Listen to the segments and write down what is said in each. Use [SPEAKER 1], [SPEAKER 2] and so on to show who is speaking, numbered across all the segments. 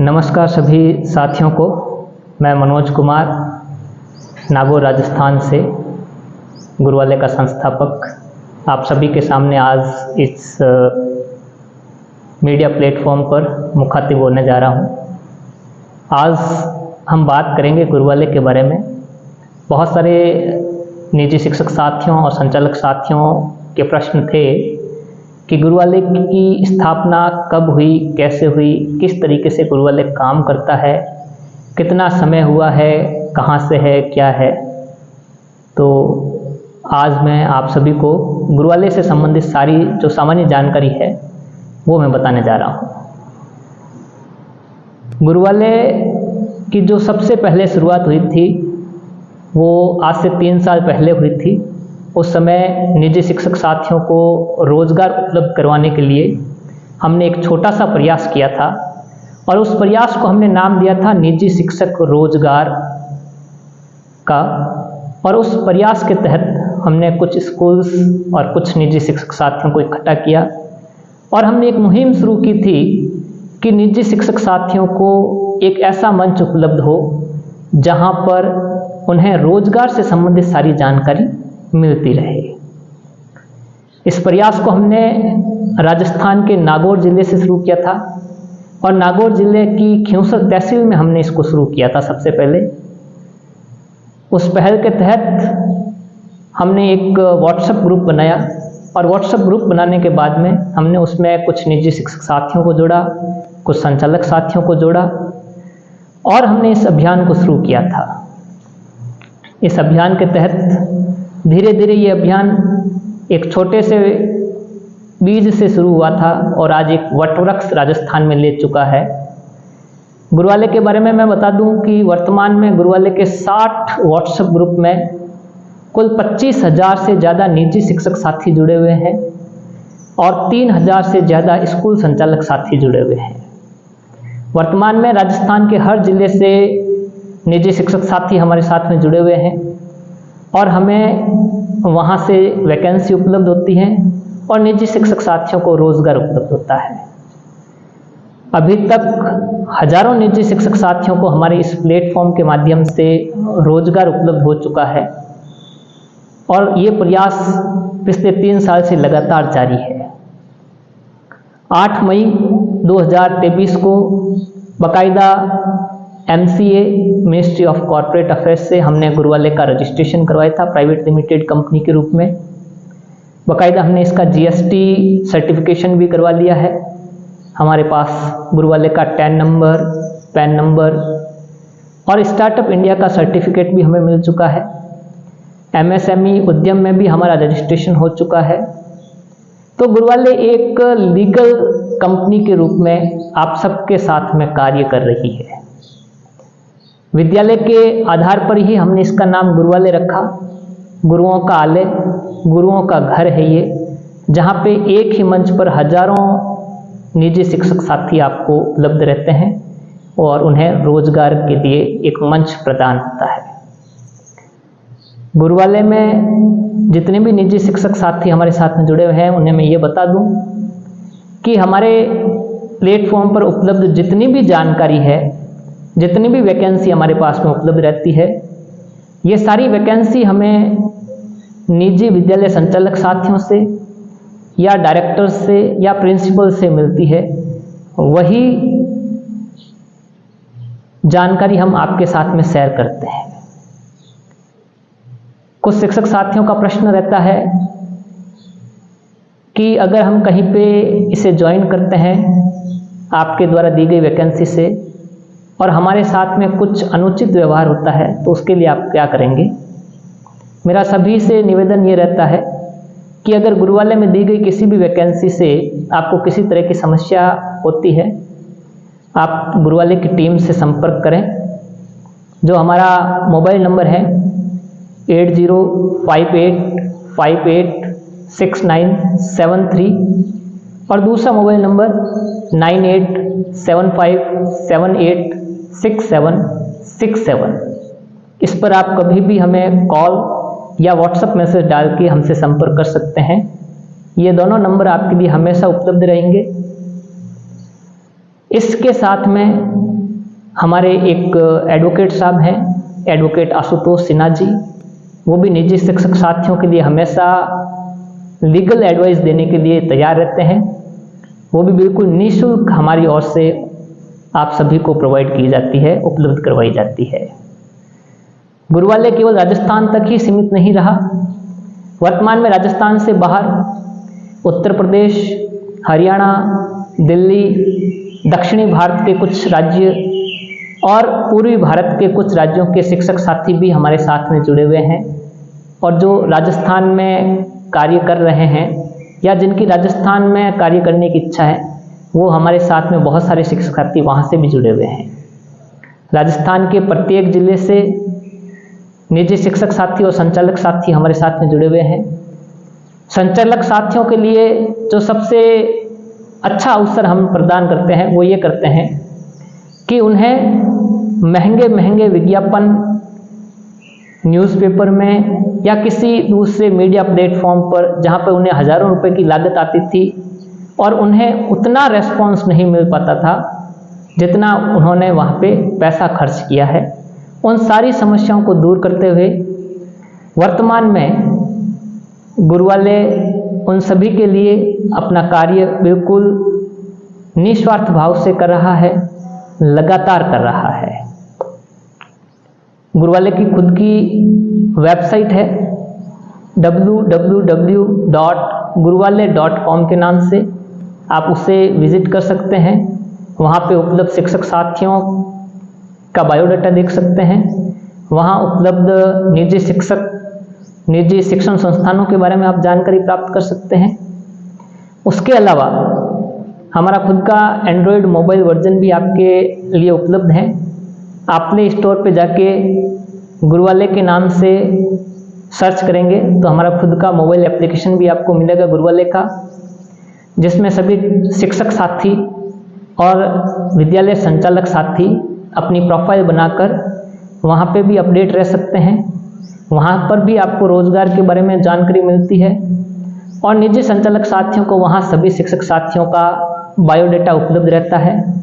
[SPEAKER 1] नमस्कार सभी साथियों को। मैं मनोज कुमार नागौर राजस्थान से गुरुवाले का संस्थापक आप सभी के सामने आज इस मीडिया प्लेटफॉर्म पर मुखातिब होने जा रहा हूँ। आज हम बात करेंगे गुरुवाले के बारे में। बहुत सारे निजी शिक्षक साथियों और संचालक साथियों के प्रश्न थे कि गुरुवाले की स्थापना कब हुई, कैसे हुई, किस तरीके से गुरुवाले काम करता है, कितना समय हुआ है, कहाँ से है, क्या है। तो आज मैं आप सभी को गुरुवाले से संबंधित सारी जो सामान्य जानकारी है वो मैं बताने जा रहा हूँ। गुरुवाले की जो सबसे पहले शुरुआत हुई थी वो आज से 3 साल पहले हुई थी। उस समय निजी शिक्षक साथियों को रोज़गार उपलब्ध करवाने के लिए हमने एक छोटा सा प्रयास किया था और उस प्रयास को हमने नाम दिया था निजी शिक्षक रोजगार का। और उस प्रयास के तहत हमने कुछ स्कूल्स और कुछ निजी शिक्षक साथियों को इकट्ठा किया और हमने एक मुहिम शुरू की थी कि निजी शिक्षक साथियों को एक ऐसा मंच उपलब्ध हो जहां पर उन्हें रोजगार से संबंधित सारी जानकारी मिलती रहे। इस प्रयास को हमने राजस्थान के नागौर जिले से शुरू किया था और नागौर जिले की खियूसर तहसील में हमने इसको शुरू किया था सबसे पहले। उस पहल के तहत हमने एक व्हाट्सएप ग्रुप बनाया और व्हाट्सएप ग्रुप बनाने के बाद में हमने उसमें कुछ निजी शिक्षक साथियों को जोड़ा, कुछ संचालक साथियों को जोड़ा और हमने इस अभियान को शुरू किया था। इस अभियान के तहत धीरे धीरे ये अभियान एक छोटे से बीज से शुरू हुआ था और आज एक वटवृक्ष राजस्थान में ले चुका है। गुरुवाले के बारे में मैं बता दूं कि वर्तमान में गुरुवाले के 60 व्हाट्सएप ग्रुप में कुल 25,000 से ज़्यादा निजी शिक्षक साथी जुड़े हुए हैं और 3,000 से ज़्यादा स्कूल संचालक साथी जुड़े हुए हैं। वर्तमान में राजस्थान के हर जिले से निजी शिक्षक साथी हमारे साथ में जुड़े हुए हैं और हमें वहाँ से वैकेंसी उपलब्ध होती है और निजी शिक्षक साथियों को रोज़गार उपलब्ध होता है। अभी तक हजारों निजी शिक्षक साथियों को हमारे इस प्लेटफॉर्म के माध्यम से रोज़गार उपलब्ध हो चुका है और ये प्रयास पिछले 3 साल से लगातार जारी है। 8 मई 2023 को बाकायदा MCA ministry of corporate affairs से हमने गुरुवाले का रजिस्ट्रेशन करवाया था प्राइवेट लिमिटेड कंपनी के रूप में। बाकायदा हमने इसका GST सर्टिफिकेशन भी करवा लिया है। हमारे पास गुरुवाले का टैन नंबर, पैन नंबर और स्टार्टअप इंडिया का सर्टिफिकेट भी हमें मिल चुका है। MSME उद्यम में भी हमारा रजिस्ट्रेशन हो चुका है। तो गुरुवाले एक लीगल कंपनी के रूप में आप सबके साथ में कार्य कर रही है। विद्यालय के आधार पर ही हमने इसका नाम गुरुवाले रखा। गुरुओं का आलय, गुरुओं का घर है ये, जहाँ पे एक ही मंच पर हजारों निजी शिक्षक साथी आपको उपलब्ध रहते हैं और उन्हें रोजगार के लिए एक मंच प्रदान होता है। गुरुवाले में जितने भी निजी शिक्षक साथी हमारे साथ में जुड़े हुए हैं उन्हें मैं ये बता दूं कि हमारे प्लेटफॉर्म पर उपलब्ध जितनी भी जानकारी है, जितनी भी वैकेंसी हमारे पास में उपलब्ध रहती है, ये सारी वैकेंसी हमें निजी विद्यालय संचालक साथियों से या डायरेक्टर से या प्रिंसिपल से मिलती है। वही जानकारी हम आपके साथ में शेयर करते हैं। कुछ शिक्षक साथियों का प्रश्न रहता है कि अगर हम कहीं पे इसे ज्वाइन करते हैं आपके द्वारा दी गई वैकेंसी से और हमारे साथ में कुछ अनुचित व्यवहार होता है तो उसके लिए आप क्या करेंगे। मेरा सभी से निवेदन ये रहता है कि अगर गुरुवाले में दी गई किसी भी वैकेंसी से आपको किसी तरह की समस्या होती है, आप गुरुवाले की टीम से संपर्क करें। जो हमारा मोबाइल नंबर है 8058586973 और दूसरा मोबाइल नंबर 9875786767। इस पर आप कभी भी हमें कॉल या व्हाट्सएप मैसेज डाल के हमसे संपर्क कर सकते हैं। ये दोनों नंबर आपके लिए हमेशा उपलब्ध रहेंगे। इसके साथ में हमारे एक एडवोकेट साहब हैं, एडवोकेट आशुतोष सिन्हा जी, वो भी निजी शिक्षक साथियों के लिए हमेशा लीगल एडवाइस देने के लिए तैयार रहते हैं। वो भी बिल्कुल निःशुल्क हमारी ओर से आप सभी को प्रोवाइड की जाती है, उपलब्ध करवाई जाती है। गुरुवाल्य केवल राजस्थान तक ही सीमित नहीं रहा। वर्तमान में राजस्थान से बाहर उत्तर प्रदेश, हरियाणा, दिल्ली, दक्षिणी भारत के कुछ राज्य और पूर्वी भारत के कुछ राज्यों के शिक्षक साथी भी हमारे साथ में जुड़े हुए हैं, और जो राजस्थान में कार्य कर रहे हैं या जिनकी राजस्थान में कार्य करने की इच्छा है, वो हमारे साथ में बहुत सारे शिक्षक साथी वहाँ से भी जुड़े हुए हैं। राजस्थान के प्रत्येक जिले से निजी शिक्षक साथी और संचालक साथी हमारे साथ में जुड़े हुए हैं। संचालक साथियों के लिए जो सबसे अच्छा अवसर हम प्रदान करते हैं वो ये करते हैं कि उन्हें महंगे महंगे विज्ञापन न्यूज़पेपर में या किसी दूसरे मीडिया प्लेटफॉर्म पर, जहाँ पर उन्हें हज़ारों रुपए की लागत आती थी और उन्हें उतना रेस्पॉन्स नहीं मिल पाता था जितना उन्होंने वहाँ पे पैसा खर्च किया है, उन सारी समस्याओं को दूर करते हुए वर्तमान में गुरुवाल्य उन सभी के लिए अपना कार्य बिल्कुल निस्वार्थ भाव से कर रहा है, लगातार कर रहा है। गुरुवाल्य की खुद की वेबसाइट है www.guruvalya.com के नाम से, आप उसे विजिट कर सकते हैं। वहाँ पे उपलब्ध शिक्षक साथियों का बायोडाटा देख सकते हैं। वहाँ उपलब्ध निजी शिक्षण संस्थानों के बारे में आप जानकारी प्राप्त कर सकते हैं। उसके अलावा हमारा खुद का एंड्रॉयड मोबाइल वर्जन भी आपके लिए उपलब्ध है। आप प्ले स्टोर पे जाके गुरुवाल्य के नाम से सर्च करेंगे तो हमारा खुद का मोबाइल एप्लीकेशन भी आपको मिलेगा गुरुवाल्य का, जिसमें सभी शिक्षक साथी और विद्यालय संचालक साथी अपनी प्रोफाइल बनाकर वहाँ पे भी अपडेट रह सकते हैं। वहाँ पर भी आपको रोजगार के बारे में जानकारी मिलती है और निजी संचालक साथियों को वहाँ सभी शिक्षक साथियों का बायोडाटा उपलब्ध रहता है।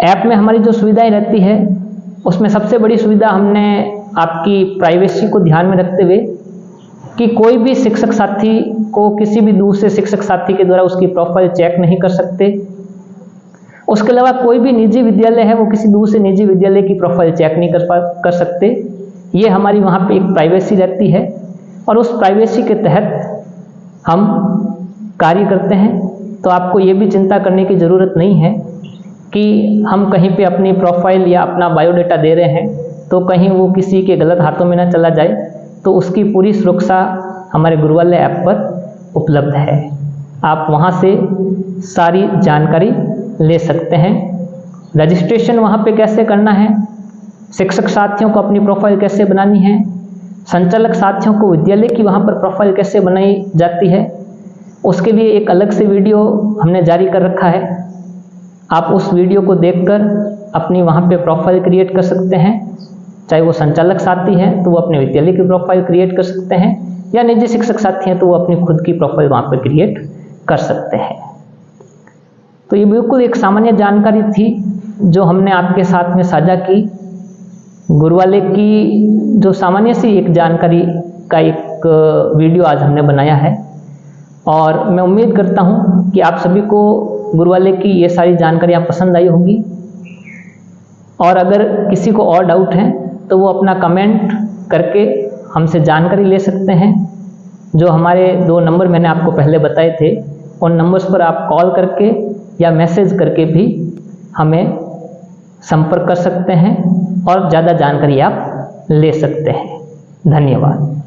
[SPEAKER 1] ऐप में हमारी जो सुविधाएं रहती है उसमें सबसे बड़ी सुविधा हमने आपकी प्राइवेसी को ध्यान में रखते हुए कि कोई भी शिक्षक साथी को किसी भी दूसरे शिक्षक साथी के द्वारा उसकी प्रोफाइल चेक नहीं कर सकते। उसके अलावा कोई भी निजी विद्यालय है वो किसी दूसरे निजी विद्यालय की प्रोफाइल चेक नहीं कर सकते। ये हमारी वहाँ पे एक प्राइवेसी रहती है और उस प्राइवेसी के तहत हम कार्य करते हैं। तो आपको ये भी चिंता करने की ज़रूरत नहीं है कि हम कहीं पे अपनी प्रोफाइल या अपना बायोडाटा दे रहे हैं तो कहीं वो किसी के गलत हाथों में ना चला जाए। तो उसकी पूरी सुरक्षा हमारे गुरुवाल्य ऐप पर उपलब्ध है। आप वहाँ से सारी जानकारी ले सकते हैं। रजिस्ट्रेशन वहाँ पे कैसे करना है, शिक्षक साथियों को अपनी प्रोफाइल कैसे बनानी है, संचालक साथियों को विद्यालय की वहाँ पर प्रोफाइल कैसे बनाई जाती है, उसके लिए एक अलग से वीडियो हमने जारी कर रखा है। आप उस वीडियो को देखकर अपनी वहाँ पे प्रोफाइल क्रिएट कर सकते हैं। चाहे वो संचालक साथी हैं तो वो अपने विद्यालय की प्रोफाइल क्रिएट कर सकते हैं, या निजी शिक्षक साथी हैं तो वो अपनी खुद की प्रोफाइल वहाँ पर क्रिएट कर सकते हैं। तो ये बिल्कुल एक सामान्य जानकारी थी जो हमने आपके साथ में साझा की। गुरुवाल्य की जो सामान्य सी एक जानकारी का एक वीडियो आज हमने बनाया है, और मैं उम्मीद करता हूँ कि आप सभी को गुरुवाल्य की ये सारी जानकारियाँ पसंद आई होगी। और अगर किसी को और डाउट है तो वो अपना कमेंट करके हमसे जानकारी ले सकते हैं। जो हमारे 2 नंबर मैंने आपको पहले बताए थे, उन नंबर्स पर आप कॉल करके या मैसेज करके भी हमें संपर्क कर सकते हैं और ज़्यादा जानकारी आप ले सकते हैं। धन्यवाद।